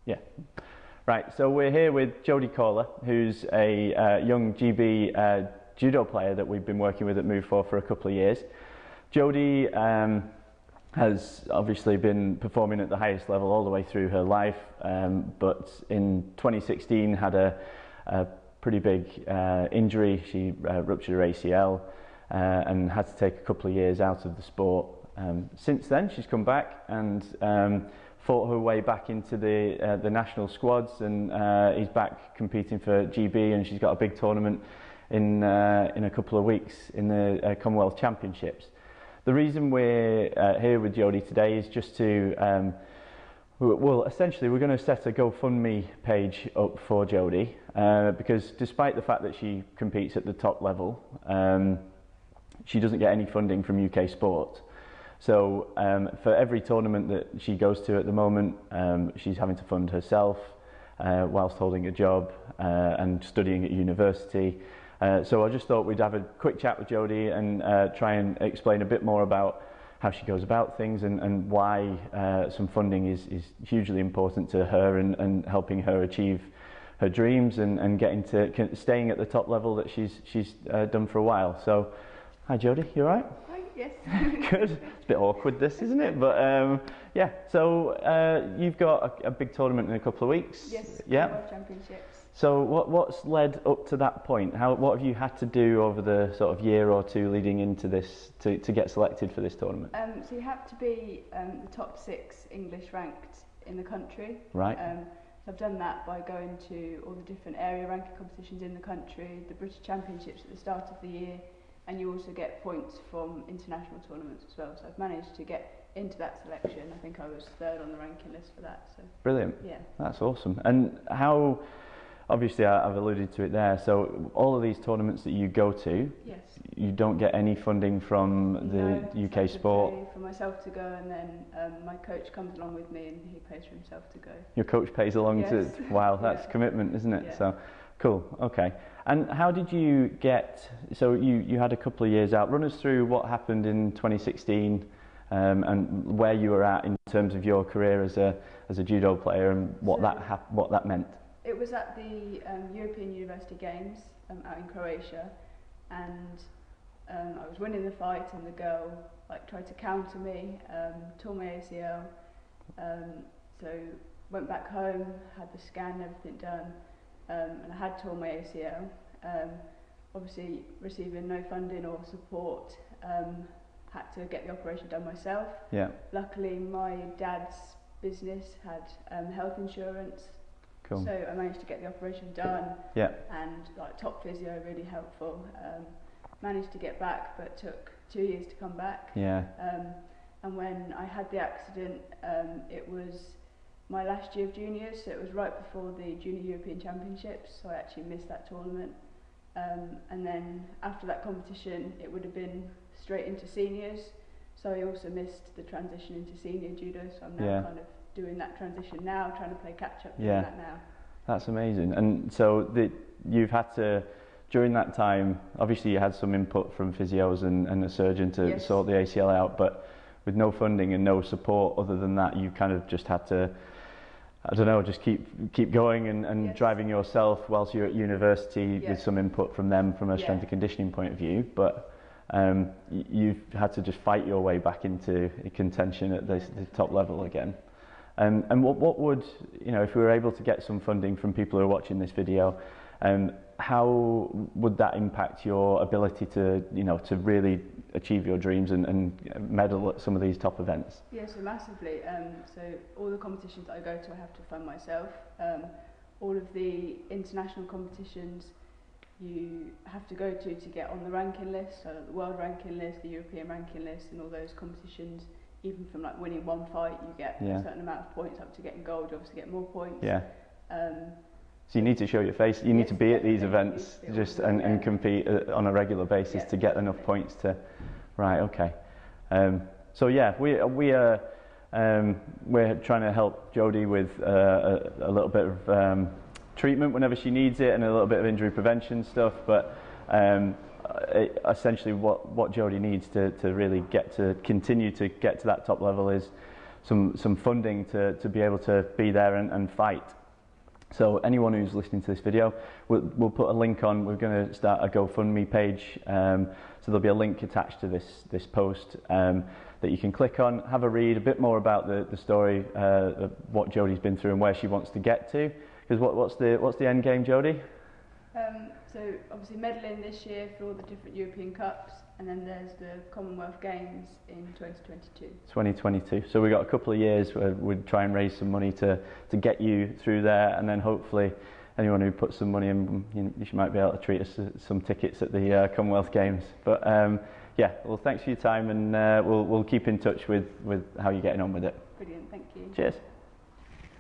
Yeah. Right, so we're here with Jodie Caller, who's a young GB judo player that we've been working with at Move for a couple of years. Jodie has obviously been performing at the highest level all the way through her life, but in 2016 had a pretty big injury. She ruptured her ACL and had to take a couple of years out of the sport. Since then, she's come back and fought her way back into the national squads, and is back competing for GB, and she's got a big tournament in a couple of weeks in the Commonwealth Championships. The reason we're here with Jodie today is just to, well, essentially we're going to set a GoFundMe page up for Jodie, because despite the fact that she competes at the top level, she doesn't get any funding from UK sport. So for every tournament that she goes to at the moment, she's having to fund herself whilst holding a job and studying at university. So I just thought we'd have a quick chat with Jodie and try and explain a bit more about how she goes about things and why some funding is hugely important to her and helping her achieve her dreams and getting to staying at the top level that she's done for a while. So, hi Jodie, you all right? Yes. Good. It's a bit awkward this, isn't it? But yeah, so you've got a big tournament in a couple of weeks. Yes, yeah. World Championships. So what's led up to that point? What have you had to do over the sort of year or two leading into this to get selected for this tournament? So you have to be the top 6 English ranked in the country. Right. So I've done that by going to all the different area ranking competitions in the country, the British Championships at the start of the year, and you also get points from international tournaments as well. So I've managed to get into that selection. I think I was 3rd on the ranking list for that. So brilliant. Yeah. That's awesome. And how, obviously I've alluded to it there, so all of these tournaments that you go to, yes, you don't get any funding from the UK sport? For myself to go, and then my coach comes along with me and he pays for himself to go. Your coach pays along yes. to, wow, that's yeah. commitment, isn't it? Yeah. So, cool, okay. And how did you get, so you had a couple of years out. Run us through what happened in 2016 and where you were at in terms of your career as a judo player and what that meant. It was at the European University Games out in Croatia, and I was winning the fight, and the girl tried to counter me, tore my ACL, so went back home, had the scan and everything done, and I had torn my ACL. Obviously receiving no funding or support, had to get the operation done myself. Yeah. Luckily my dad's business had health insurance. Cool. So I managed to get the operation done. Yeah. And top physio, really helpful. Managed to get back, but took 2 years to come back. Yeah. And when I had the accident, it was my last year of juniors, so it was right before the Junior European Championships, so I actually missed that tournament. And then after that competition, it would have been straight into seniors, so I also missed the transition into senior judo, so I'm now kind of doing that transition now, trying to play catch up doing that now. That's amazing. And so you've had to, during that time, obviously you had some input from physios and a surgeon to sort the ACL out, but with no funding and no support other than that, you kind of just had to, I don't know, just keep going and driving yourself whilst you're at university with some input from them from a strength and conditioning point of view, but you've had to just fight your way back into contention at the top level again. And what would, if we were able to get some funding from people who are watching this video, how would that impact your ability to, to really achieve your dreams and medal at some of these top events? Yeah, so massively. So all the competitions that I go to, I have to fund myself. All of the international competitions you have to go to get on the ranking list, so the world ranking list, the European ranking list, and all those competitions. Even from winning one fight, you get a certain amount of points. Up to getting gold, you obviously get more points. Yeah. So you need to show your face. You need to be at these events and compete on a regular basis to get enough points to. Right. Okay. So yeah, we're trying to help Jodie with a little bit of treatment whenever she needs it and a little bit of injury prevention stuff, but. Essentially what Jodie needs to really continue to get to that top level is some funding to be able to be there and fight. So anyone who's listening to this video, we'll put a link on. We're going to start a GoFundMe page, so there'll be a link attached to this post that you can click on, have a read a bit more about the story of what Jodie's been through and where she wants to get to. Because what's the end game, Jodie? So obviously medaling this year for all the different European Cups, and then there's the Commonwealth Games in 2022. 2022. So we've got a couple of years where we'd try and raise some money to get you through there, and then hopefully anyone who puts some money in, you might be able to treat us to some tickets at the Commonwealth Games. But yeah, well, thanks for your time, and we'll keep in touch with how you're getting on with it. Brilliant, thank you. Cheers.